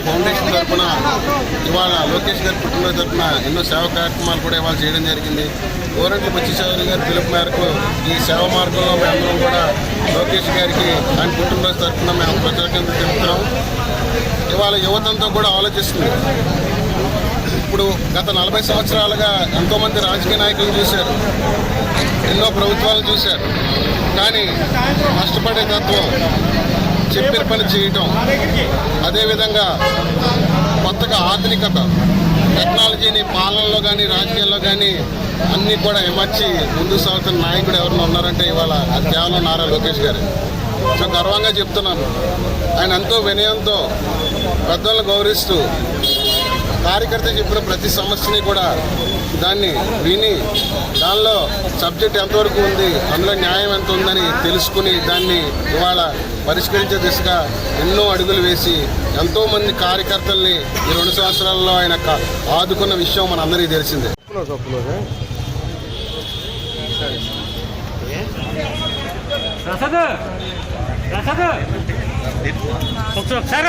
Foundation తరఫున ఇవాళ లోకేష్ గారి పుట్టినరోజు తరఫున ఎన్నో సేవా కార్యక్రమాలు కూడా ఇవాళ చేయడం జరిగింది. గోరంట్ల బుచ్చిచౌదరి గారి పిలుపు మేరకు ఈ సేవ మార్గంలో మేమందరం కూడా లోకేష్ గారికి ఆయన పుట్టినరోజు తరఫున మేము కృతజ్ఞతలు తెలుపుతున్నాం. ఇవాళ యువతంతో కూడా ఆలోచిస్తుంది. ఇప్పుడు గత 40 సంవత్సరాలుగా ఎంతోమంది రాజకీయ నాయకులను చూశారు, ఎన్నో ప్రభుత్వాలను చూశారు. కానీ కష్టపడే తత్వం, చెప్పిన పని చేయటం, అదేవిధంగా కొత్తగా ఆధునికత, టెక్నాలజీని పాలనలో కానీ రాజకీయాల్లో కానీ అన్నీ కూడా ఎమర్చి ముందుకు సాగుతున్న నాయకుడు ఎవరైనా ఉన్నారంటే ఇవాళ అది కేవలం నారా లోకేష్ గారు. సో గర్వంగా చెప్తున్నాను. ఆయన ఎంతో వినయంతో పెద్దలను గౌరవిస్తూ కార్యకర్త చెప్పిన ప్రతి సమస్యని కూడా దాన్ని విని దానిలో సబ్జెక్ట్ ఎంతవరకు ఉంది, అందులో న్యాయం ఎంత ఉందని తెలుసుకుని దాన్ని ఇవాళ పరిష్కరించే దిశగా ఎన్నో అడుగులు వేసి ఎంతోమంది కార్యకర్తల్ని ఈ 2 సంవత్సరాల్లో ఆయన ఆదుకున్న విషయం మన అందరికీ తెలిసిందే. ఒకసారి